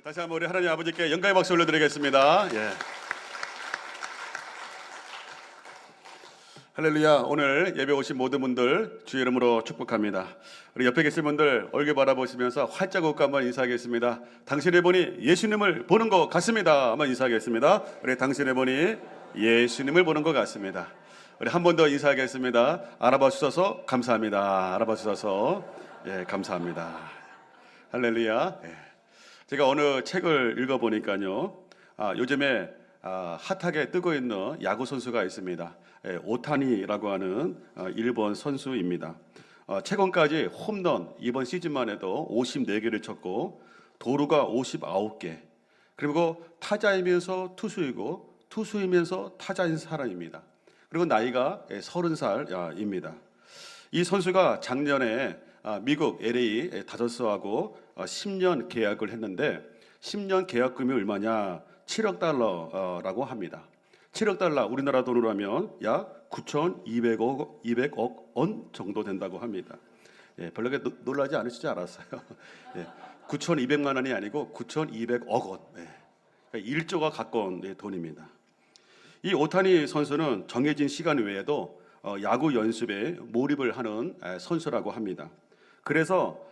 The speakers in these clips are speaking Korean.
다시 한번 우리 하나님 아버지께 영광의 박수 올려드리겠습니다. 예. 할렐루야. 오늘 예배 오신 모든 분들 주의 이름으로 축복합니다. 우리 옆에 계신 분들 얼굴 바라보시면서 활짝 웃고 한번 인사하겠습니다. 당신의 본이 예수님을 보는 것 같습니다. 한번 인사하겠습니다. 우리 당신의 본이 예수님을 보는 것 같습니다. 우리 한 번 더 인사하겠습니다. 알아봐 주셔서 감사합니다. 알아봐 주셔서 감사합니다. 할렐루야. 제가 어느 책을 읽어보니까요, 요즘에 핫하게 뜨고 있는 야구 선수가 있습니다. 오타니라고 하는 일본 선수입니다. 최근까지 홈런 이번 시즌만 해도 54개를 쳤고 도루가 59개, 그리고 타자이면서 투수이고 투수이면서 타자인 사람입니다. 그리고 나이가 30살입니다. 이 선수가 작년에 미국 LA 다저스하고 10년 계약을 했는데 10년 계약금이 얼마냐? 7억 달러라고 합니다. 7억 달러 우리나라 돈으로 하면 약 9,200억 원 정도 된다고 합니다. 별로 놀라지 않으시지 않았어요. 9,200만 원이 아니고 9,200억 원. 그러니까 1조가 가까운 돈입니다. 이 오타니 선수는 정해진 시간 외에도 야구 연습에 몰입을 하는 선수라고 합니다. 그래서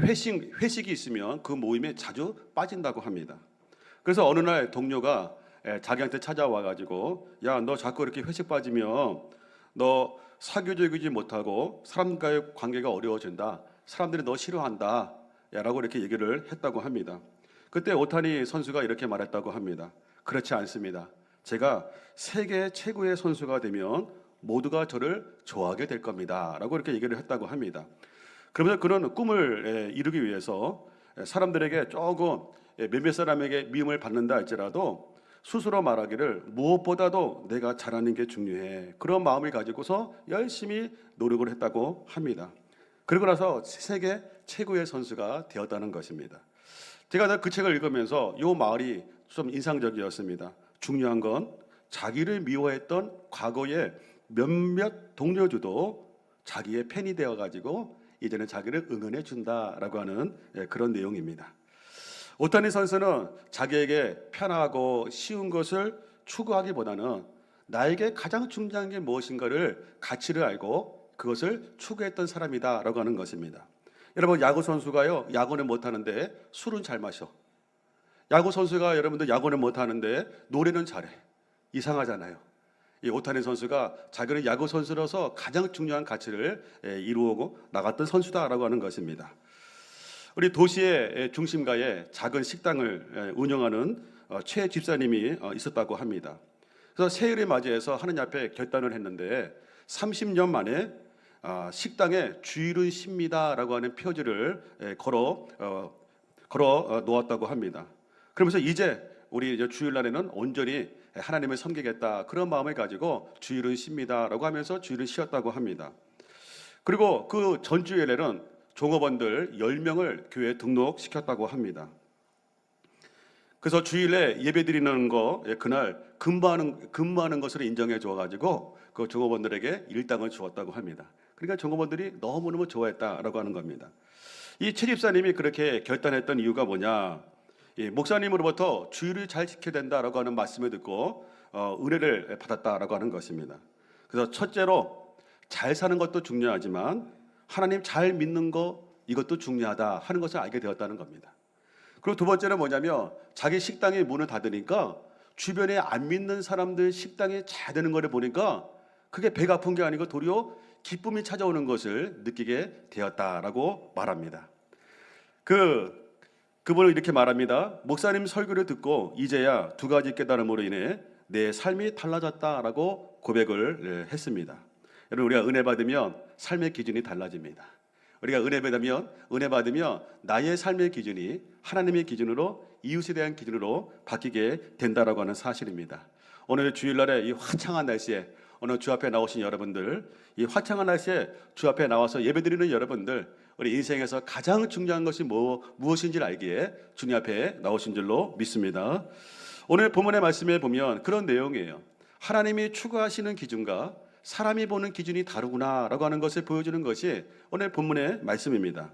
회식이 있으면 그 모임에 자주 빠진다고 합니다. 그래서 어느 날 동료가 자기한테 찾아와 가지고, 야, 너 자꾸 이렇게 회식 빠지면 너 사교적이지 못하고 사람과의 관계가 어려워진다. 사람들이 너 싫어한다. 라고 이렇게 얘기를 했다고 합니다. 그때 오타니 선수가 이렇게 말했다고 합니다. 그렇지 않습니다. 제가 세계 최고의 선수가 되면 모두가 저를 좋아하게 될 겁니다. 라고 이렇게 얘기를 했다고 합니다. 그러면서 그런 꿈을 이루기 위해서 사람들에게 조금 몇몇 사람에게 미움을 받는다 할지라도 스스로 말하기를 무엇보다도 내가 잘하는 게 중요해. 그런 마음을 가지고서 열심히 노력을 했다고 합니다. 그리고 나서 세계 최고의 선수가 되었다는 것입니다. 제가 그 책을 읽으면서 이 말이 좀 인상적이었습니다. 중요한 건 자기를 미워했던 과거의 몇몇 동료들도 자기의 팬이 되어가지고 이제는 자기를 응원해 준다라고 하는 그런 내용입니다. 오타니 선수는 자기에게 편하고 쉬운 것을 추구하기보다는 나에게 가장 중요한 게 무엇인가를 가치를 알고 그것을 추구했던 사람이다라고 하는 것입니다. 여러분, 야구 선수가요, 야구는 못하는데 술은 잘 마셔. 야구 선수가 여러분들 야구는 못하는데 노래는 잘해. 이상하잖아요. 이 오타니 선수가 자기는 야구 선수로서 가장 중요한 가치를 이루고 나갔던 선수다라고 하는 것입니다. 우리 도시의 중심가에 작은 식당을 운영하는 최 집사님이 있었다고 합니다. 그래서 새해를 맞이해서 하느님 앞에 결단을 했는데 30년 만에 식당에 주일은 쉽니다라고 하는 표지를 걸어 놓았다고 합니다. 그러면서 이제 우리 주일날에는 온전히 하나님을 섬기겠다, 그런 마음을 가지고 주일은 쉽니다라고 하면서 주일을 쉬었다고 합니다. 그리고 그 전주일에는 종업원들 10명을 교회에 등록시켰다고 합니다. 그래서 주일에 예배드리는 거 그날 근무하는 것으로 인정해 줘가지고 그 종업원들에게 일당을 주었다고 합니다. 그러니까 종업원들이 너무너무 좋아했다라고 하는 겁니다. 이 최 집사님이 그렇게 결단했던 이유가 뭐냐? 목사님으로부터 주일을 잘 지켜야 된다라고 하는 말씀을 듣고 은혜를 받았다라고 하는 것입니다. 그래서 첫째로 잘 사는 것도 중요하지만 하나님 잘 믿는 거, 이것도 중요하다 하는 것을 알게 되었다는 겁니다. 그리고 두 번째는 뭐냐면 자기 식당에 문을 닫으니까 주변에 안 믿는 사람들 식당에 잘 되는 것을 보니까 그게 배가 아픈 게 아니고 도리어 기쁨이 찾아오는 것을 느끼게 되었다라고 말합니다. 그분은 이렇게 말합니다. 목사님 설교를 듣고 이제야 두 가지 깨달음으로 인해 내 삶이 달라졌다라고 고백을 했습니다. 여러분, 우리가 은혜 받으면 삶의 기준이 달라집니다. 우리가 은혜 받으면 나의 삶의 기준이 하나님의 기준으로, 이웃에 대한 기준으로 바뀌게 된다라고 하는 사실입니다. 오늘 주일날에 이 화창한 날씨에 오늘 주 앞에 나오신 여러분들, 이 화창한 날씨에 주 앞에 나와서 예배드리는 여러분들, 우리 인생에서 가장 중요한 것이 무엇인지를 알기에 주님 앞에 나오신 줄로 믿습니다. 오늘 본문의 말씀에 보면 그런 내용이에요. 하나님이 추구하시는 기준과 사람이 보는 기준이 다르구나라고 하는 것을 보여주는 것이 오늘 본문의 말씀입니다.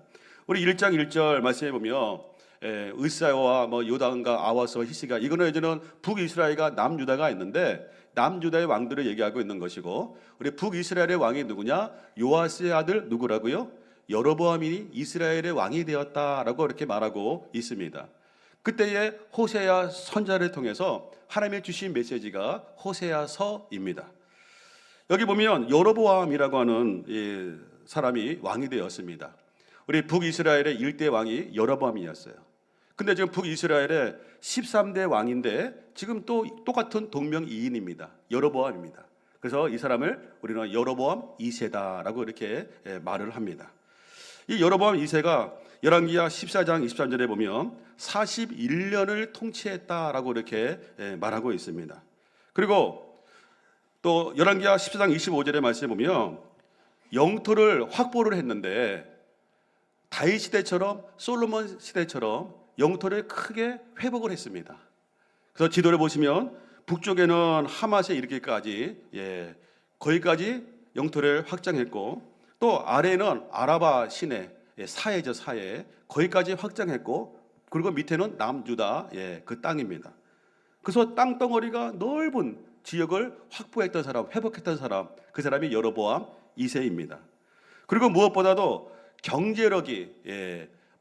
우리 1장 1절 말씀에 보면 으사야와 뭐 요단과 아와스와 히스기야, 이거는 이제는 북이스라엘과 남유다가 있는데 남유다의 왕들을 얘기하고 있는 것이고, 우리 북이스라엘의 왕이 누구냐? 요아스의 아들 누구라고요? 여로보암이 이스라엘의 왕이 되었다라고 이렇게 말하고 있습니다. 그때에 호세아 선자를 통해서 하나님이 주신 메시지가 호세아서입니다. 여기 보면 여로보암이라고 하는 사람이 왕이 되었습니다. 우리 북이스라엘의 1대 왕이 여로보암이었어요. 근데 지금 북이스라엘의 13대 왕인데 지금 또 똑같은 동명이인입니다. 여로보암입니다. 그래서 이 사람을 우리는 여로보암 2세다라고 이렇게 말을 합니다. 이 여로보암 2세가 열왕기하 14장 23절에 보면 41년을 통치했다라고 이렇게 말하고 있습니다. 그리고 또 열왕기하 14장 25절의 말씀에 보면 영토를 확보를 했는데 다윗 시대처럼 솔로몬 시대처럼 영토를 크게 회복을 했습니다. 그래서 지도를 보시면 북쪽에는 하맛에 이르기까지 거기까지 영토를 확장했고, 또 아래에는 아라바 시내 사해죠, 사해, 거기까지 확장했고, 그리고 밑에는 남유다 그 땅입니다. 그래서 땅덩어리가 넓은 지역을 확보했던 사람, 회복했던 사람, 그 사람이 여로보암 2세입니다. 그리고 무엇보다도 경제력이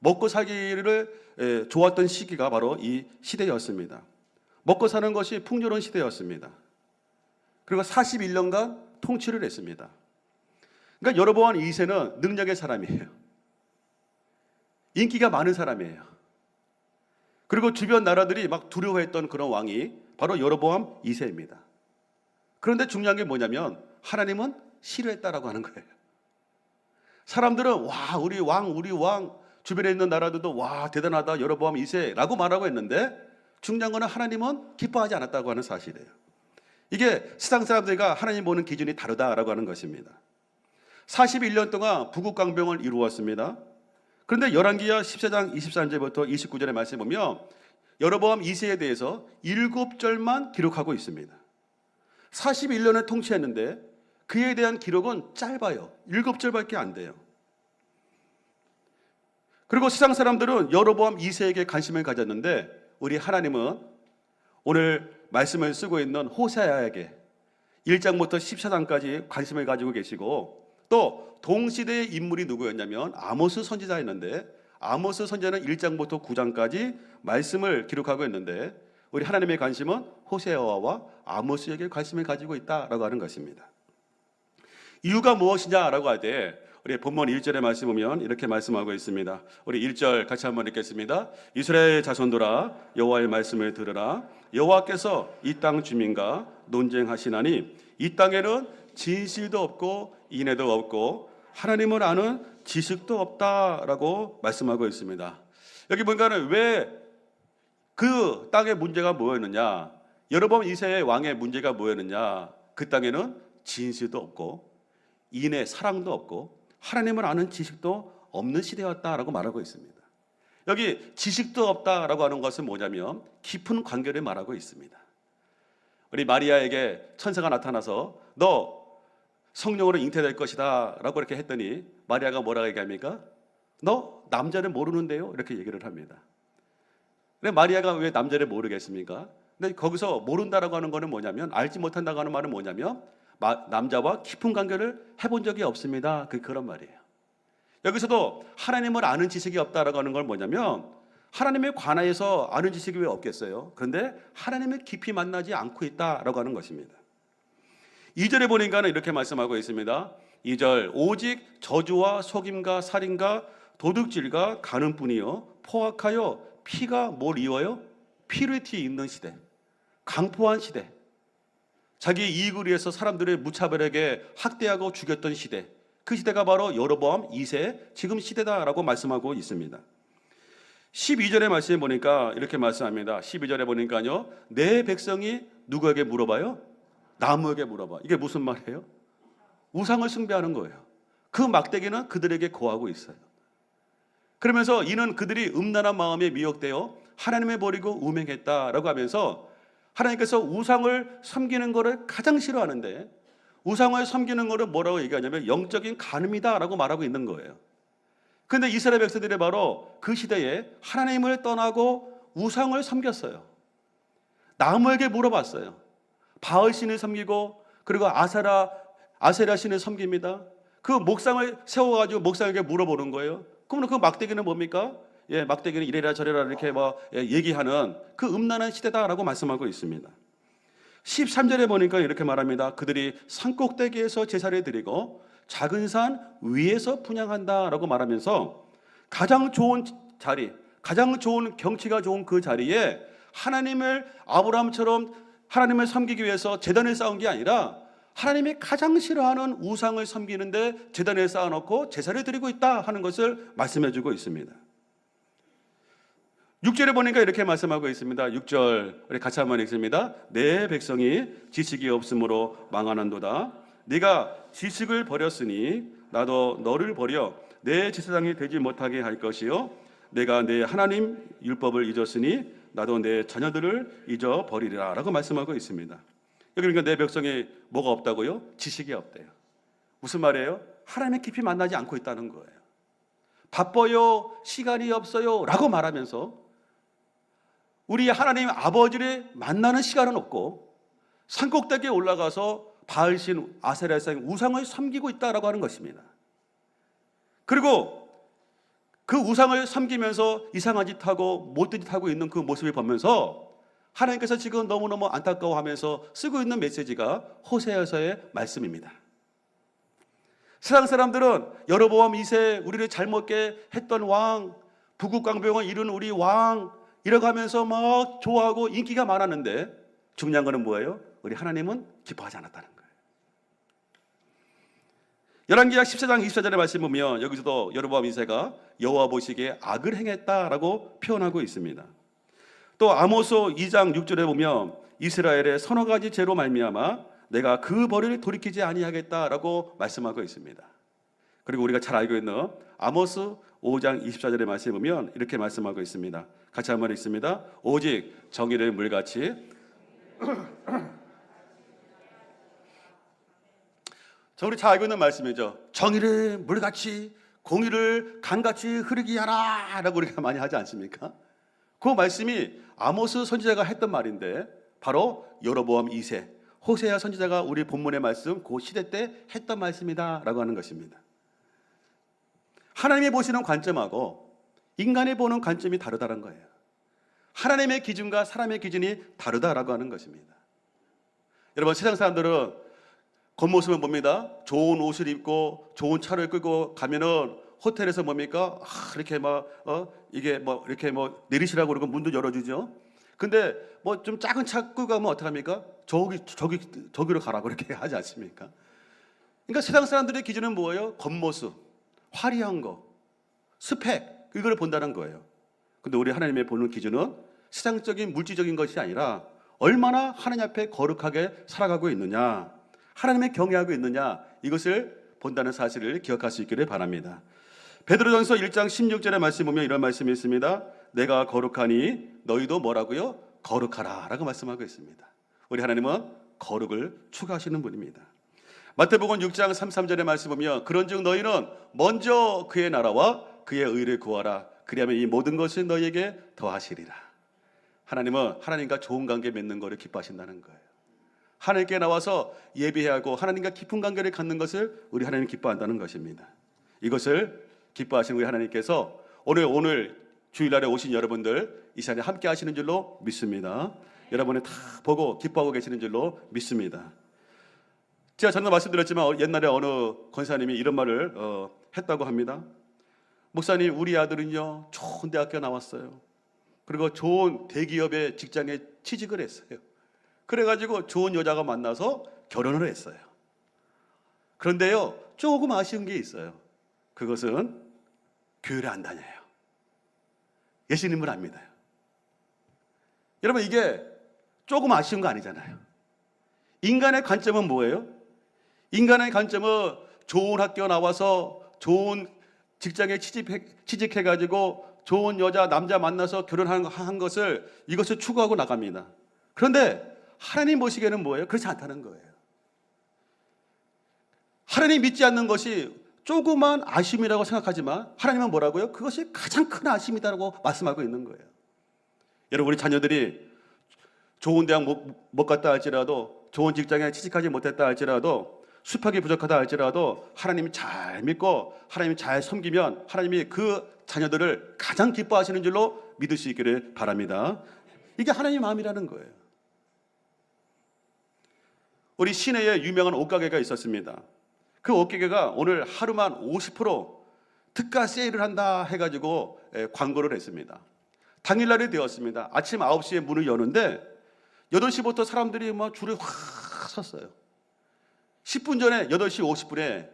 먹고 살기를 좋았던 시기가 바로 이 시대였습니다. 먹고 사는 것이 풍요로운 시대였습니다. 그리고 41년간 통치를 했습니다. 그러니까 여로보암 2세는 능력의 사람이에요. 인기가 많은 사람이에요. 그리고 주변 나라들이 막 두려워했던 그런 왕이 바로 여로보암 2세입니다. 그런데 중요한 게 뭐냐면 하나님은 싫어했다라고 하는 거예요. 사람들은 와, 우리 왕, 주변에 있는 나라들도 와, 대단하다, 여로보암 2세라고 말하고 했는데 중요한 거는 하나님은 기뻐하지 않았다고 하는 사실이에요. 이게 세상 사람들과 하나님 보는 기준이 다르다라고 하는 것입니다. 41년 동안 부국강병을 이루었습니다. 그런데 열왕기하 14장 23절부터 29절의 말씀에 보면 여로보암 2세에 대해서 7절만 기록하고 있습니다. 41년을 통치했는데 그에 대한 기록은 짧아요. 7절밖에 안 돼요. 그리고 세상 사람들은 여로보암 2세에게 관심을 가졌는데 우리 하나님은 오늘 말씀을 쓰고 있는 호세아에게 1장부터 14장까지 관심을 가지고 계시고, 또 동시대의 인물이 누구였냐면 아모스 선지자였는데 아모스 선지자는 1장부터 9장까지 말씀을 기록하고 있는데 우리 하나님의 관심은 호세아와 아모스에게 관심을 가지고 있다라고 하는 것입니다. 이유가 무엇이냐라고 할 때 우리 본문 1절의 말씀 보면 이렇게 말씀하고 있습니다. 우리 1절 같이 한번 읽겠습니다. 이스라엘 자손들아 여호와의 말씀을 들으라. 여호와께서 이 땅 주민과 논쟁하시나니 이 땅에는 진실도 없고 인애도 없고 하나님을 아는 지식도 없다라고 말씀하고 있습니다. 여기 보니까는 왜 그 땅의 문제가 뭐였느냐, 여로보암 2세의 왕의 문제가 뭐였느냐, 그 땅에는 진실도 없고 인애, 사랑도 없고 하나님을 아는 지식도 없는 시대였다라고 말하고 있습니다. 여기 지식도 없다라고 하는 것은 뭐냐면 깊은 관계를 말하고 있습니다. 우리 마리아에게 천사가 나타나서 너 성령으로 잉태될 것이다 라고 이렇게 했더니 마리아가 뭐라고 얘기합니까? 너 남자를 모르는데요? 이렇게 얘기를 합니다. 근데 마리아가 왜 남자를 모르겠습니까? 근데 거기서 모른다라고 하는 거는 뭐냐면, 알지 못한다고 하는 말은 뭐냐면 남자와 깊은 관계를 해본 적이 없습니다. 그런 말이에요. 여기서도 하나님을 아는 지식이 없다라고 하는 건 뭐냐면 하나님에 관하여서 아는 지식이 왜 없겠어요? 그런데 하나님을 깊이 만나지 않고 있다라고 하는 것입니다. 2절에 보니까 이렇게 말씀하고 있습니다. 2절 오직 저주와 속임과 살인과 도둑질과 가는 뿐이요 포악하여 피가 뭘 이어요? 피르티 있는 시대, 강포한 시대, 자기 이익을 위해서 사람들을 무차별하게 학대하고 죽였던 시대, 그 시대가 바로 여로보암 2세 지금 시대다라고 말씀하고 있습니다. 12절의 말씀에 보니까 이렇게 말씀합니다. 12절에 보니까요, 내 백성이 누구에게 물어봐요? 나무에게 물어봐. 이게 무슨 말이에요? 우상을 숭배하는 거예요. 그 막대기는 그들에게 거하고 있어요. 그러면서 이는 그들이 음란한 마음에 미혹되어 하나님을 버리고 음행했다라고 하면서 하나님께서 우상을 섬기는 것을 가장 싫어하는데 우상을 섬기는 것을 뭐라고 얘기하냐면 영적인 간음이다라고 말하고 있는 거예요. 근데 이스라엘 백성들이 바로 그 시대에 하나님을 떠나고 우상을 섬겼어요. 나무에게 물어봤어요. 바알 신을 섬기고 그리고 아세라 신을 섬깁니다. 그 목상을 세워가지고 목상에게 물어보는 거예요. 그러면 그 막대기는 뭡니까? 막대기는 이래라 저래라 이렇게 얘기하는 그 음란한 시대다라고 말씀하고 있습니다. 13절에 보니까 이렇게 말합니다. 그들이 산꼭대기에서 제사를 드리고 작은 산 위에서 분향한다라고 말하면서 가장 좋은 자리, 가장 좋은 경치가 좋은 그 자리에 하나님을 아브라함처럼 하나님을 섬기기 위해서 제단을 쌓은 게 아니라 하나님이 가장 싫어하는 우상을 섬기는데 제단을 쌓아놓고 제사를 드리고 있다 하는 것을 말씀해주고 있습니다. 6절에 보니까 이렇게 말씀하고 있습니다. 6절 우리 같이 한번 읽습니다. 내 백성이 지식이 없으므로 망하는도다. 네가 지식을 버렸으니 나도 너를 버려 내 제사장이 되지 못하게 할 것이요 내가 내 하나님 율법을 잊었으니 나도 내 자녀들을 잊어버리리라 라고 말씀하고 있습니다. 여기 그러니까 내 백성이 뭐가 없다고요? 지식이 없대요. 무슨 말이에요? 하나님의 깊이 만나지 않고 있다는 거예요. 바빠요, 시간이 없어요 라고 말하면서 우리 하나님 아버지를 만나는 시간은 없고 산꼭대기에 올라가서 바알신, 아세라신 우상을 섬기고 있다라고 하는 것입니다. 그리고 그 우상을 섬기면서 이상한 짓 하고 못된 짓 하고 있는 그 모습을 보면서 하나님께서 지금 너무너무 안타까워하면서 쓰고 있는 메시지가 호세아서의 말씀입니다. 세상 사람들은 여로보암 2세 우리를 잘 먹게 했던 왕, 부국강병을 이룬 우리 왕 이라고 하면서 막 좋아하고 인기가 많았는데 중요한 거는 뭐예요? 우리 하나님은 기뻐하지 않았다는 거예요. 열왕기하 14장 24절의 말씀 보면 여기서도 여로보암 2세가 여호와 보시기에 악을 행했다라고 표현하고 있습니다. 또 아모스 2장 6절에 보면 이스라엘의 서너 가지 죄로 말미암아 내가 그 벌을 돌이키지 아니하겠다라고 말씀하고 있습니다. 그리고 우리가 잘 알고 있는 아모스 5장 24절의 말씀에 보면 이렇게 말씀하고 있습니다. 같이 한번 읽습니다. 오직 정의를 물같이 저 우리 잘 알고 있는 말씀이죠. 정의를 물같이 공의를 강같이 흐르게 하라 라고 우리가 많이 하지 않습니까? 그 말씀이 아모스 선지자가 했던 말인데 바로 여로보암 2세 호세아 선지자가 우리 본문의 말씀 그 시대 때 했던 말씀이다 라고 하는 것입니다. 하나님이 보시는 관점하고 인간이 보는 관점이 다르다는 거예요. 하나님의 기준과 사람의 기준이 다르다라고 하는 것입니다. 여러분 세상 사람들은 겉모습은 봅니다. 좋은 옷을 입고 좋은 차를 끌고 가면은 호텔에서 뭡니까? 이렇게 이게 이렇게 내리시라고 그러고 문도 열어주죠. 근데 좀 작은 차 끌고 가면 어떡합니까? 저기로 가라고 이렇게 하지 않습니까? 그러니까 세상 사람들의 기준은 뭐예요? 겉모습, 화려한 거, 스펙 이걸 본다는 거예요. 근데 우리 하나님의 보는 기준은 세상적인 물질적인 것이 아니라 얼마나 하나님 앞에 거룩하게 살아가고 있느냐, 하나님의 경외하고 있느냐 이것을 본다는 사실을 기억할 수 있기를 바랍니다. 베드로전서 1장 16절의 말씀 보면 이런 말씀이 있습니다. 내가 거룩하니 너희도 뭐라고요? 거룩하라 라고 말씀하고 있습니다. 우리 하나님은 거룩을 추구하시는 분입니다. 마태복음 6장 33절의 말씀 보면 그런즉 너희는 먼저 그의 나라와 그의 의를 구하라. 그리하면 이 모든 것을 너희에게 더하시리라. 하나님은 하나님과 좋은 관계 맺는 것을 기뻐하신다는 거예요. 하나님께 나와서 예배하고 하나님과 깊은 관계를 갖는 것을 우리 하나님 기뻐한다는 것입니다. 이것을 기뻐하시는 우리 하나님께서 오늘 주일날에 오신 여러분들 이 시간에 함께 하시는 줄로 믿습니다. 여러분이 다 보고 기뻐하고 계시는 줄로 믿습니다. 제가 전에 말씀드렸지만 옛날에 어느 권사님이 이런 말을 했다고 합니다. 목사님 우리 아들은요 좋은 대학교 나왔어요. 그리고 좋은 대기업의 직장에 취직을 했어요. 그래가지고 좋은 여자가 만나서 결혼을 했어요. 그런데요 조금 아쉬운 게 있어요. 그것은 교회를 안 다녀요. 예수님을 안 믿어요. 여러분 이게 조금 아쉬운 거 아니잖아요. 인간의 관점은 뭐예요? 인간의 관점은 좋은 학교 나와서 좋은 직장에 취직해가지고 좋은 여자 남자 만나서 결혼한 것을 이것을 추구하고 나갑니다. 그런데 하나님 보시기에는 뭐예요? 그렇지 않다는 거예요. 하나님 믿지 않는 것이 조그만 아쉬움이라고 생각하지만 하나님은 뭐라고요? 그것이 가장 큰 아쉬움이다라고 말씀하고 있는 거예요. 여러분, 우리 자녀들이 좋은 대학 못 갔다 할지라도, 좋은 직장에 취직하지 못했다 할지라도, 수학이 부족하다 할지라도 하나님이 잘 믿고 하나님이 잘 섬기면 하나님이 그 자녀들을 가장 기뻐하시는 줄로 믿을 수 있기를 바랍니다. 이게 하나님의 마음이라는 거예요. 우리 시내에 유명한 옷가게가 있었습니다. 그 옷가게가 오늘 하루만 50% 특가 세일을 한다 해가지고 광고를 했습니다. 당일날이 되었습니다. 아침 9시에 문을 여는데 8시부터 사람들이 막 줄에 확 섰어요. 10분 전에 8시 50분에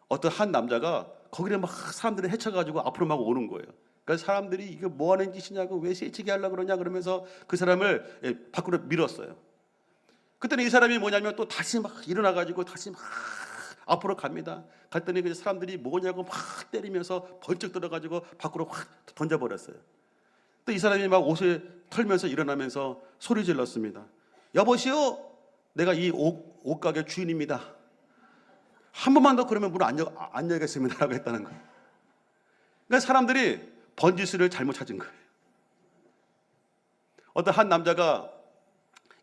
어떤 한 남자가 거기에 막 사람들이 헤쳐가지고 앞으로 막 오는 거예요. 그러니까 사람들이 이게 뭐 하는 짓이냐고, 왜 세치게 하려고 그러냐 그러면서 그 사람을 밖으로 밀었어요. 그때는 이 사람이 뭐냐면 또 다시 막 일어나가지고 다시 막 앞으로 갑니다. 갔더니 그 사람들이 뭐냐고 막 때리면서 번쩍 들어가지고 밖으로 확 던져버렸어요. 또 이 사람이 막 옷을 털면서 일어나면서 소리 질렀습니다. 여보시오, 내가 이 옷가게 주인입니다. 한 번만 더 그러면 문 안 열겠습니다 라고 했다는 거예요. 그러니까 사람들이 번지수를 잘못 찾은 거예요. 어떤 한 남자가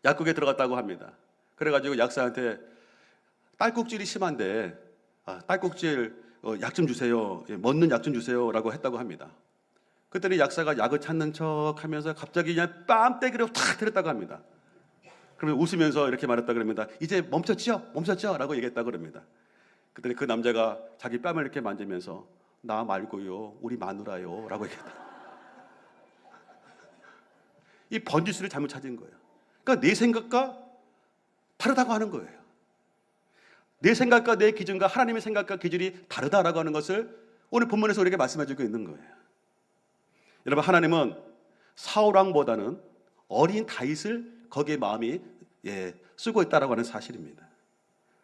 약국에 들어갔다고 합니다. 그래가지고 약사한테 딸꾹질이 심한데 딸꾹질 약 좀 주세요, 먹는 약 좀 주세요 라고 했다고 합니다. 그랬더니 약사가 약을 찾는 척 하면서 갑자기 그냥 뺨때기로 탁 때렸다고 합니다. 그러면 웃으면서 이렇게 말했다 그럽니다. 이제 멈췄죠? 멈췄죠? 라고 얘기했다고 그럽니다. 그랬더니 그 남자가 자기 뺨을 이렇게 만지면서 나 말고요, 우리 마누라요 라고 얘기했다. 이 번지수를 잘못 찾은 거예요. 그러니까 내 생각과 다르다고 하는 거예요. 내 생각과 내 기준과 하나님의 생각과 기준이 다르다라고 하는 것을 오늘 본문에서 우리에게 말씀해주고 있는 거예요. 여러분, 하나님은 사울왕보다는 어린 다윗을 거기에 마음이 쓰고 있다라고 하는 사실입니다.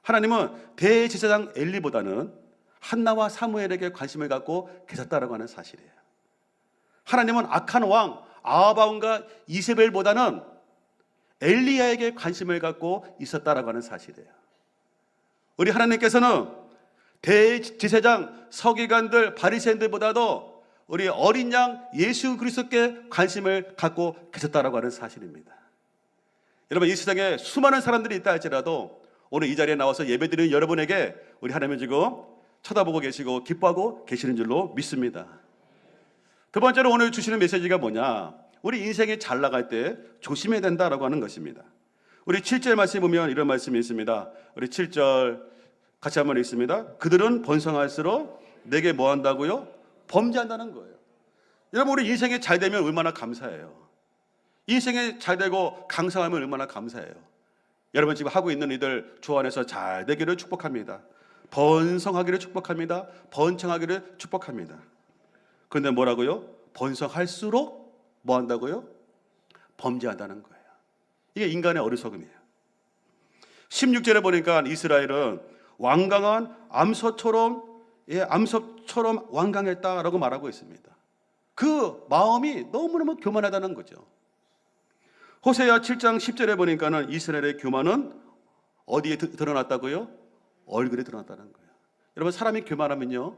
하나님은 대제사장 엘리보다는 한나와 사무엘에게 관심을 갖고 계셨다라고 하는 사실이에요. 하나님은 악한 왕 아하방과 이세벨보다는 엘리야에게 관심을 갖고 있었다라고 하는 사실이에요. 우리 하나님께서는 대제사장 서기관들 바리새인들보다도 우리 어린 양 예수 그리스도께 관심을 갖고 계셨다라고 하는 사실입니다. 여러분, 이 세상에 수많은 사람들이 있다 할지라도 오늘 이 자리에 나와서 예배드리는 여러분에게 우리 하나님은 지금 쳐다보고 계시고 기뻐하고 계시는 줄로 믿습니다. 두 번째로 오늘 주시는 메시지가 뭐냐? 우리 인생이 잘 나갈 때 조심해야 된다라고 하는 것입니다. 우리 7절 말씀에 보면 이런 말씀이 있습니다. 우리 7절 같이 한번 읽습니다. 그들은 번성할수록 내게 뭐 한다고요? 범죄한다는 거예요. 여러분, 우리 인생이 잘 되면 얼마나 감사해요. 인생이 잘 되고 강성하면 얼마나 감사해요. 여러분, 지금 하고 있는 일들 주 안에서 잘 되기를 축복합니다. 번성하기를 축복합니다. 번창하기를 축복합니다. 그런데 뭐라고요? 번성할수록 뭐 한다고요? 범죄한다는 거예요. 이게 인간의 어리석음이에요. 16절에 보니까 이스라엘은 완강한 암소처럼 완강했다라고 말하고 있습니다. 그 마음이 너무너무 교만하다는 거죠. 호세아 7장 10절에 보니까는 이스라엘의 교만은 어디에 드러났다고요? 얼굴에 드러났다는 거예요. 여러분, 사람이 교만하면요,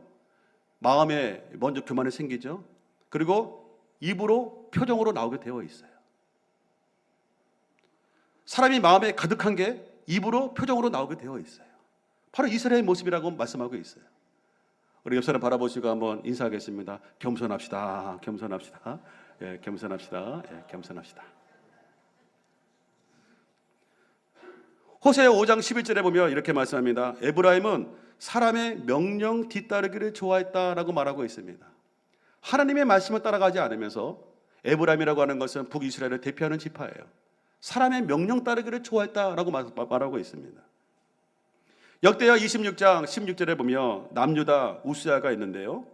마음에 먼저 교만이 생기죠. 그리고 입으로 표정으로 나오게 되어 있어요. 사람이 마음에 가득한 게 입으로 표정으로 나오게 되어 있어요. 바로 이스라엘의 모습이라고 말씀하고 있어요. 우리 옆 사람 바라보시고 한번 인사하겠습니다. 겸손합시다. 겸손합시다. 겸손합시다. 겸손합시다. 호세아 5장 11절에 보면 이렇게 말씀합니다. 에브라임은 사람의 명령 뒤따르기를 좋아했다라고 말하고 있습니다. 하나님의 말씀을 따라가지 않으면서 에브라임이라고 하는 것은 북이스라엘을 대표하는 지파예요. 사람의 명령 따르기를 좋아했다라고 말하고 있습니다. 역대하 26장 16절에 보면 남유다 우스야가 있는데요.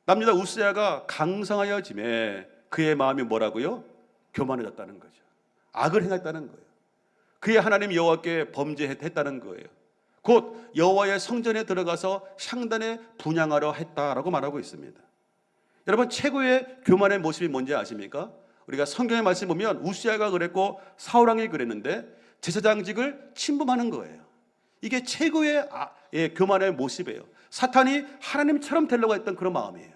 남유다 우스야가 강성하여짐에 그의 마음이 뭐라고요? 교만해졌다는 거죠. 악을 행했다는 거예요. 그의 하나님 여호와께 범죄했다는 거예요. 곧 여호와의 성전에 들어가서 향단에 분향하려 했다라고 말하고 있습니다. 여러분, 최고의 교만의 모습이 뭔지 아십니까? 우리가 성경의 말씀 보면 우시아가 그랬고 사울왕이 그랬는데 제사장직을 침범하는 거예요. 이게 최고의 교만의 모습이에요. 사탄이 하나님처럼 되려고 했던 그런 마음이에요.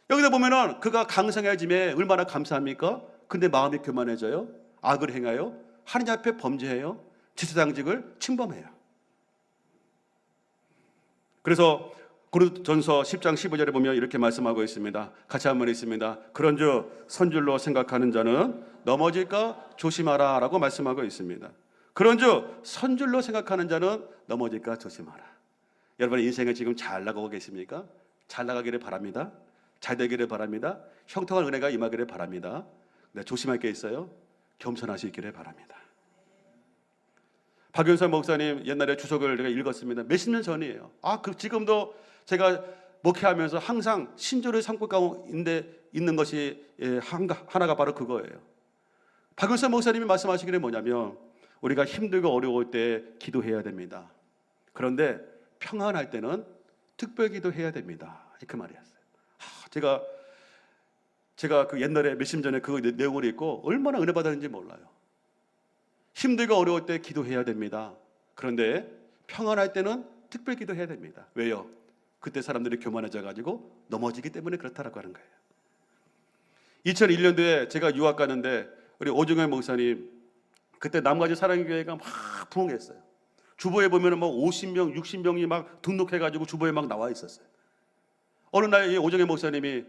여기다 보면은 그가 강성해짐에 얼마나 감사합니까? 근데 마음이 교만해져요. 악을 행하여 하나님 앞에 범죄해요. 제사장직을 침범해요. 그래서 고린도전서 10장 15절에 보면 이렇게 말씀하고 있습니다. 같이 한번 읽습니다. 그런즉 선줄로 생각하는 자는 넘어질까 조심하라 라고 말씀하고 있습니다. 그런즉 선줄로 생각하는 자는 넘어질까 조심하라. 여러분 인생을 지금 잘 나가고 계십니까? 잘 나가기를 바랍니다. 잘 되기를 바랍니다. 형통한 은혜가 임하기를 바랍니다. 네, 조심할 게 있어요. 겸손하시기를 바랍니다. 박윤선 목사님 옛날에 주석을 제가 읽었습니다. 몇십 년 전이에요. 지금도 제가 목회하면서 항상 신조를 삼고 가운데 있는 것이 하나가 바로 그거예요. 박윤선 목사님이 말씀하시기를 뭐냐면 우리가 힘들고 어려울 때 기도해야 됩니다. 그런데 평안할 때는 특별 기도해야 됩니다. 그 말이었어요. 제가 그 옛날에 몇십 전에 그 내용을 읽고 얼마나 은혜 받았는지 몰라요. 힘들고 어려울 때 기도해야 됩니다. 그런데 평안할 때는 특별 기도해야 됩니다. 왜요? 그때 사람들이 교만해져 가지고 넘어지기 때문에 그렇다라고 하는 거예요. 2001년도에 제가 유학 가는데 우리 오중현 목사님 그때 남가주 사랑교회가 막 부흥했어요. 주보에 보면은 뭐 50명, 60명이 막 등록해 가지고 주보에 막 나와 있었어요. 어느 날 이 오정혜 목사님이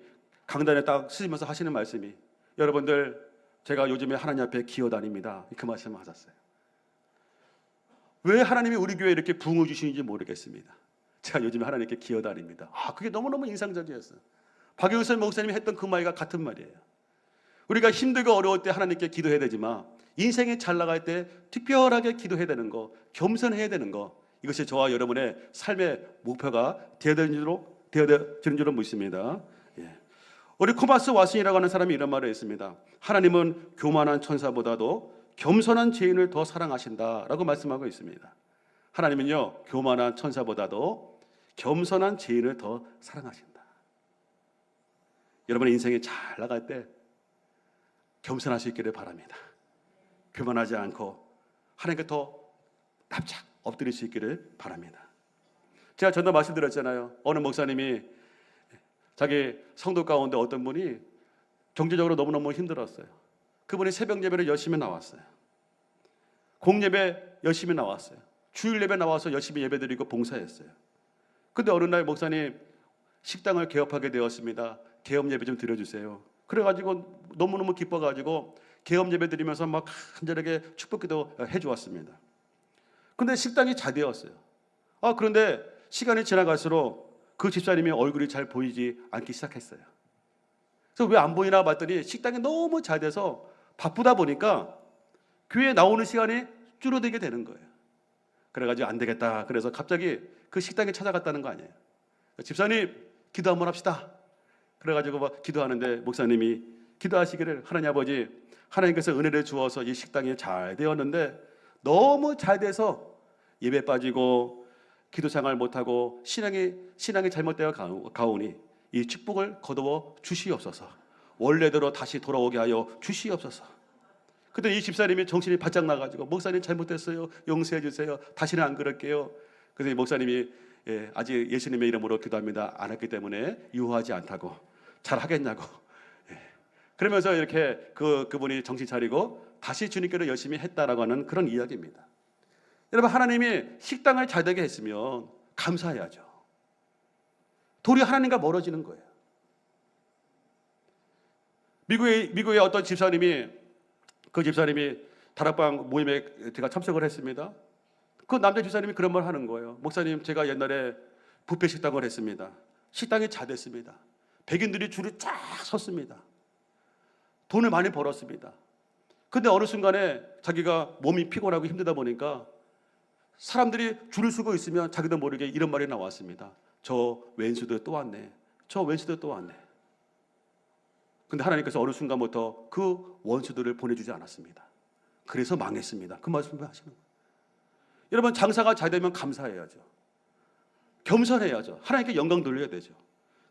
강단에 딱 쓰시면서 하시는 말씀이 여러분들 제가 요즘에 하나님 앞에 기어다닙니다. 그 말씀을 하셨어요. 왜 하나님이 우리 교회에 이렇게 부흥을 주시는지 모르겠습니다. 제가 요즘에 하나님께 기어다닙니다. 그게 너무너무 인상적이었어요. 박영선 목사님이 했던 그 말과 같은 말이에요. 우리가 힘들고 어려울 때 하나님께 기도해야 되지만 인생이 잘 나갈 때 특별하게 기도해야 되는 거, 겸손해야 되는 거, 이것이 저와 여러분의 삶의 목표가 되어야 되는 줄은 믿습니다. 우리 코마스 왓슨이라고 하는 사람이 이런 말을 했습니다. 하나님은 교만한 천사보다도 겸손한 죄인을 더 사랑하신다라고 말씀하고 있습니다. 하나님은요 교만한 천사보다도 겸손한 죄인을 더 사랑하신다. 여러분의 인생이 잘 나갈 때 겸손할 수 있기를 바랍니다. 교만하지 않고 하나님께 더 납작 엎드릴 수 있기를 바랍니다. 제가 전에 말씀드렸잖아요. 어느 목사님이 자기 성도 가운데 어떤 분이 경제적으로 너무너무 힘들었어요. 그분이 새벽 예배를 열심히 나왔어요. 공예배 열심히 나왔어요. 주일 예배 나와서 열심히 예배드리고 봉사했어요. 근데 어느 날 목사님 식당을 개업하게 되었습니다. 개업 예배 좀 드려주세요. 그래가지고 너무너무 기뻐가지고 개업 예배 드리면서 막 간절하게 축복기도 해주었습니다. 근데 식당이 잘 되었어요. 그런데 시간이 지나갈수록 그 집사님의 얼굴이 잘 보이지 않기 시작했어요. 그래서 왜 안 보이나 봤더니 식당이 너무 잘 돼서 바쁘다 보니까 교회에 나오는 시간이 줄어들게 되는 거예요. 그래가지고 안 되겠다. 그래서 갑자기 그 식당에 찾아갔다는 거 아니에요. 집사님 기도 한번 합시다. 그래가지고 막 기도하는데 목사님이 기도하시기를 하나님 아버지 하나님께서 은혜를 주어서 이 식당이 잘 되었는데 너무 잘 돼서 예배 빠지고 기도 생활 못하고 신앙이 잘못되어 가오니 이 축복을 거두어 주시옵소서. 원래대로 다시 돌아오게 하여 주시옵소서. 근데 이 집사님이 정신이 바짝 나가지고 목사님 잘못했어요. 용서해 주세요. 다시는 안 그럴게요. 그래서 이 목사님이 아직 예수님의 이름으로 기도합니다. 안 했기 때문에 유효하지 않다고 잘 하겠냐고. 그러면서 이렇게 그분이 정신 차리고 다시 주님께로 열심히 했다라고 하는 그런 이야기입니다. 여러분 하나님이 식당을 잘 되게 했으면 감사해야죠. 도리어 하나님과 멀어지는 거예요. 미국의 어떤 집사님이 다락방 모임에 제가 참석을 했습니다. 그 남자 집사님이 그런 말 하는 거예요. 목사님 제가 옛날에 뷔페 식당을 했습니다. 식당이 잘 됐습니다. 백인들이 줄을 쫙 섰습니다. 돈을 많이 벌었습니다. 근데 어느 순간에 자기가 몸이 피곤하고 힘들다 보니까 사람들이 줄을 서고 있으면 자기도 모르게 이런 말이 나왔습니다. 저 왼수도 또 왔네. 저 왼수도 또 왔네. 근데 하나님께서 어느 순간부터 그 원수들을 보내주지 않았습니다. 그래서 망했습니다. 그 말씀을 하시는 거예요. 여러분 장사가 잘 되면 감사해야죠. 겸손해야죠. 하나님께 영광 돌려야 되죠.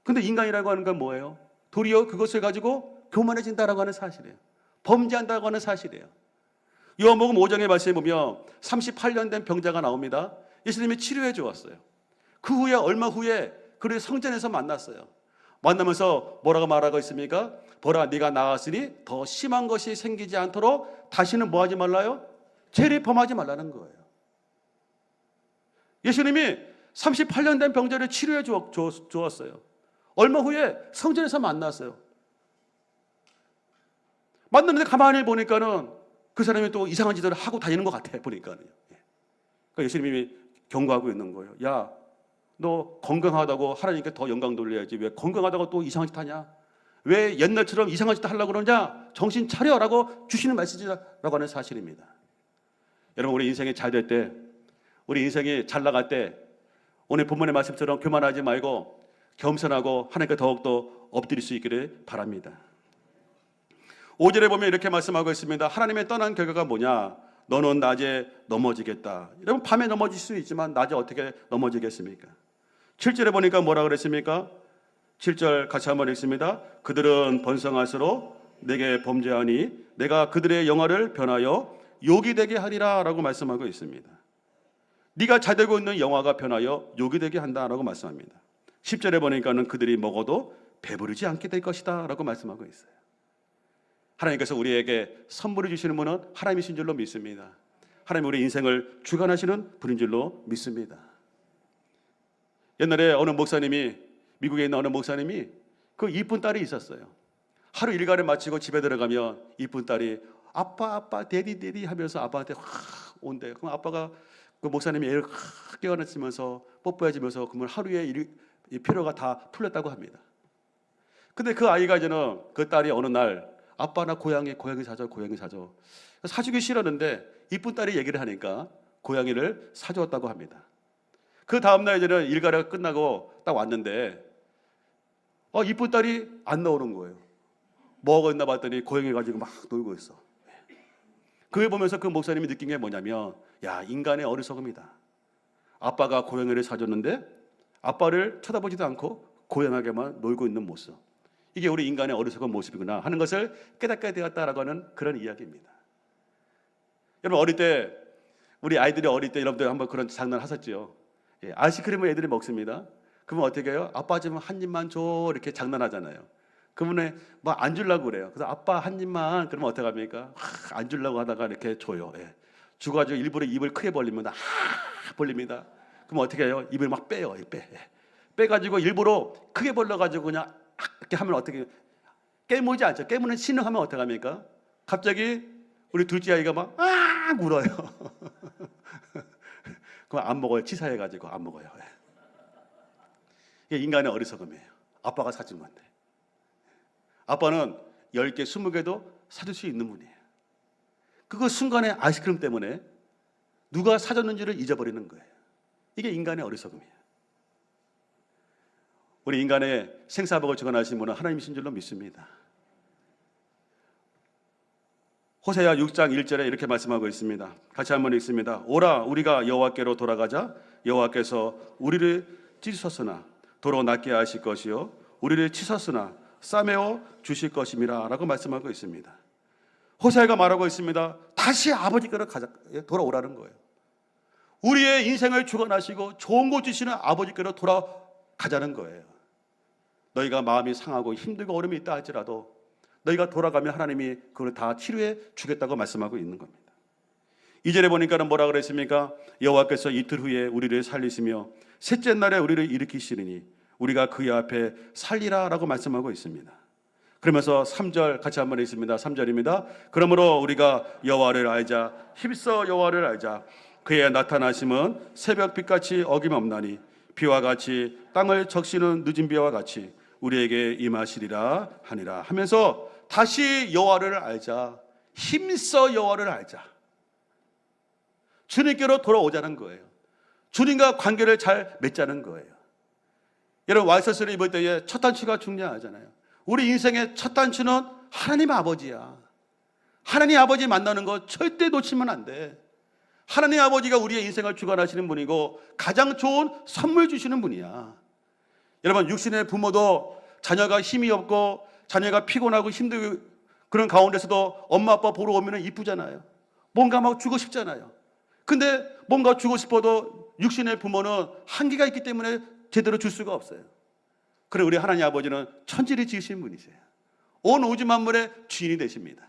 근데 인간이라고 하는 건 뭐예요? 도리어 그것을 가지고 교만해진다라고 하는 사실이에요. 범죄한다고 하는 사실이에요. 요한복음 5장의 말씀에 보면 38년 된 병자가 나옵니다. 예수님이 치료해 주었어요. 그 후에 얼마 후에 그를 성전에서 만났어요. 만나면서 뭐라고 말하고 있습니까? 보라, 네가 나았으니 더 심한 것이 생기지 않도록 다시는 뭐 하지 말라요? 죄를 범하지 말라는 거예요. 예수님이 38년 된 병자를 치료해 주었어요. 얼마 후에 성전에서 만났어요. 만났는데 가만히 보니까는 그 사람이 또 이상한 짓을 하고 다니는 것 같아, 보니까는. 그러니까 예수님이 경고하고 있는 거예요. 야, 너 건강하다고 하나님께 더 영광 돌려야지. 왜 건강하다고 또 이상한 짓 하냐? 왜 옛날처럼 이상한 짓 하려고 그러냐? 정신 차려라고 주시는 메시지라고 하는 사실입니다. 여러분, 우리 인생이 잘 될 때, 우리 인생이 잘 나갈 때, 오늘 본문의 말씀처럼 교만하지 말고 겸손하고 하나님께 더욱더 엎드릴 수 있기를 바랍니다. 5절에 보면 이렇게 말씀하고 있습니다. 하나님의 떠난 결과가 뭐냐? 너는 낮에 넘어지겠다. 여러분, 밤에 넘어질 수 있지만 낮에 어떻게 넘어지겠습니까? 7절에 보니까 뭐라 그랬습니까? 7절 같이 한번 읽습니다. 그들은 번성할수록 내게 범죄하니 내가 그들의 영화를 변하여 욕이 되게 하리라 라고 말씀하고 있습니다. 네가 잘 되고 있는 영화가 변하여 욕이 되게 한다라고 말씀합니다. 10절에 보니까는 그들이 먹어도 배부르지 않게 될 것이다 라고 말씀하고 있어요. 하나님께서 우리에게 선물을 주시는 분은 하나님이신 줄로 믿습니다. 하나님 우리 인생을 주관하시는 분인 줄로 믿습니다. 옛날에 어느 목사님이, 미국에 있는 어느 목사님이 그 이쁜 딸이 있었어요. 하루 일과를 마치고 집에 들어가면 이쁜 딸이 아빠 데디 하면서 아빠한테 확 온대요. 그럼 아빠가 그 목사님이 애를 확 깨어났으면서 뽀뽀해주면서 그러면 하루에 이 피로가 다 풀렸다고 합니다. 근데 그 아이가 이제는 그 딸이 어느 날 아빠 나 고양이 사줘. 사주기 싫었는데 이쁜 딸이 얘기를 하니까 고양이를 사주었다고 합니다. 그 다음날 이제는 일과가 끝나고 딱 왔는데 이쁜 딸이 안 나오는 거예요. 뭐가 있나 봤더니 고양이 가지고 막 놀고 있어. 그걸 보면서 그 목사님이 느낀 게 뭐냐면, 야, 인간의 어리석음이다. 아빠가 고양이를 사줬는데 아빠를 쳐다보지도 않고 고양이에게만 놀고 있는 모습. 이게 우리 인간의 어리석은 모습이구나 하는 것을 깨닫게 되었다라고 하는 그런 이야기입니다. 여러분, 어릴 때 우리 아이들이 어릴 때 여러분들 한번 그런 장난 하셨죠. 아이스크림을 애들이 먹습니다. 그러면 어떻게 해요? 아빠 좀 한 입만 줘 이렇게 장난하잖아요. 그러면 뭐 안 주려고 그래요. 그래서 아빠 한 입만, 그러면 어떻게 합니까? 안 주려고 하다가 이렇게 줘요. 주가지고 일부러 입을 크게 벌립니다. 벌립니다. 그럼 어떻게 해요? 입을 막 빼요. 빼가지고 일부러 크게 벌려가지고 그냥 이렇게 하면 어떻게, 깨물지 않죠. 깨무는 신음하면 어떻게 합니까? 갑자기 우리 둘째 아이가 막 울어요. 그럼 안 먹어요. 치사해가지고 안 먹어요. 이게 인간의 어리석음이에요. 아빠가 사준 건데. 아빠는 10개, 20개도 사줄 수 있는 분이에요. 그거 순간에 아이스크림 때문에 누가 사줬는지를 잊어버리는 거예요. 이게 인간의 어리석음이에요. 우리 인간의 생사복을 주관하신 분은 하나님이신 줄로 믿습니다. 호세아 6장 1절에 이렇게 말씀하고 있습니다. 같이 한번 읽습니다. 오라, 우리가 여호와께로 돌아가자. 여호와께서 우리를 찢으셨으나 도로 낫게 하실 것이요 우리를 치셨으나 싸매어 주실 것임이라 라고 말씀하고 있습니다. 호세아가 말하고 있습니다. 다시 아버지께로 돌아오라는 거예요. 우리의 인생을 주관하시고 좋은 것 주시는 아버지께로 돌아가자는 거예요. 너희가 마음이 상하고 힘들고 어려움이 있다 할지라도 너희가 돌아가면 하나님이 그걸 다 치료해 주겠다고 말씀하고 있는 겁니다. 2절에 보니까는 뭐라 그랬습니까? 여호와께서 이틀 후에 우리를 살리시며 셋째 날에 우리를 일으키시리니 우리가 그의 앞에 살리라 라고 말씀하고 있습니다. 그러면서 3절 같이 한번 읽습니다. 3절입니다. 그러므로 우리가 여호와를 알자. 힘써 여호와를 알자. 그의 나타나심은 새벽빛같이 어김없나니 비와 같이 땅을 적시는 늦은 비와 같이 우리에게 임하시리라 하니라 하면서 다시 여호와를 알자. 힘써 여호와를 알자. 주님께로 돌아오자는 거예요. 주님과 관계를 잘 맺자는 거예요. 여러분, 와이셔츠를 입을 때에 첫 단추가 중요하잖아요. 우리 인생의 첫 단추는 하나님 아버지야. 하나님 아버지 만나는 거 절대 놓치면 안 돼. 하나님 아버지가 우리의 인생을 주관하시는 분이고 가장 좋은 선물 주시는 분이야. 여러분, 육신의 부모도 자녀가 힘이 없고 자녀가 피곤하고 힘들고 그런 가운데서도 엄마 아빠 보러 오면 이쁘잖아요. 뭔가 막 주고 싶잖아요. 근데 뭔가 주고 싶어도 육신의 부모는 한계가 있기 때문에 제대로 줄 수가 없어요. 그래 우리 하나님 아버지는 천지를 지으신 분이세요. 온 우주 만물의 주인이 되십니다.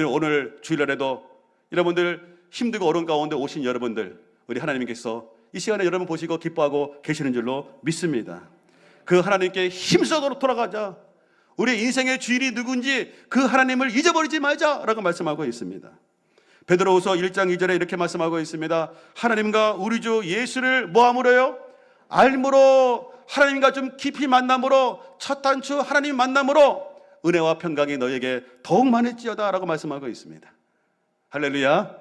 오늘 주일날에도 여러분들 힘들고 어려운 가운데 오신 여러분들, 우리 하나님께서 이 시간에 여러분 보시고 기뻐하고 계시는 줄로 믿습니다. 그 하나님께 힘써도록 돌아가자. 우리 인생의 주인이 누군지 그 하나님을 잊어버리지 말자라고 말씀하고 있습니다. 베드로후서 1장 2절에 이렇게 말씀하고 있습니다. 하나님과 우리 주 예수를 뭐함으로요? 알므로, 하나님과 좀 깊이 만남으로, 첫 단추 하나님 만남으로 은혜와 평강이 너에게 더욱 많을지어다 라고 말씀하고 있습니다. 할렐루야.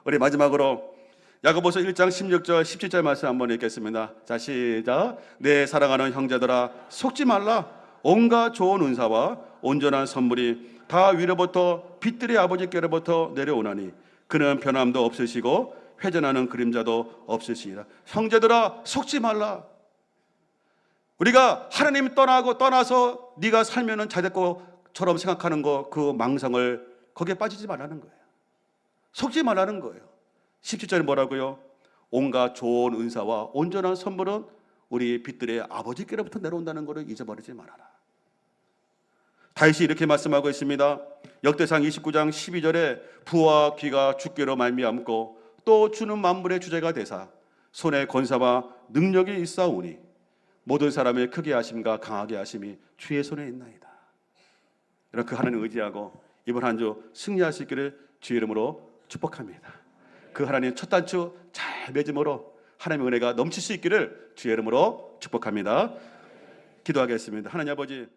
우리 마지막으로 야고보서 1장 16절 17절 말씀 한번 읽겠습니다. 자, 시작. 내 사랑하는 형제들아 속지 말라. 온갖 좋은 은사와 온전한 선물이 다 위로부터 빛들의 아버지께로부터 내려오나니 그는 변함도 없으시고 회전하는 그림자도 없으시니라. 형제들아 속지 말라. 우리가 하나님 떠나서 네가 살면은 잘 될 것처럼 생각하는 거, 그 망상을 거기에 빠지지 말라는 거예요. 속지 말라는 거예요. 17절에 뭐라고요? 온갖 좋은 은사와 온전한 선물은 우리 빛들의 아버지께로부터 내려온다는 것을 잊어버리지 말아라. 다윗이 이렇게 말씀하고 있습니다. 역대상 29장 12절에 부와 귀가 주께로 말미암고 또 주는 만물의 주제가 되사 손에 권사와 능력이 있사오니 모든 사람을 크게 하심과 강하게 하심이 주의 손에 있나이다. 이렇게 하나님을 의지하고 이번 한 주 승리할 수 있기를 주의 이름으로 축복합니다. 그 하나님 첫 단추 잘 맺음으로 하나님의 은혜가 넘칠 수 있기를 주의 이름으로 축복합니다. 기도하겠습니다. 하나님 아버지,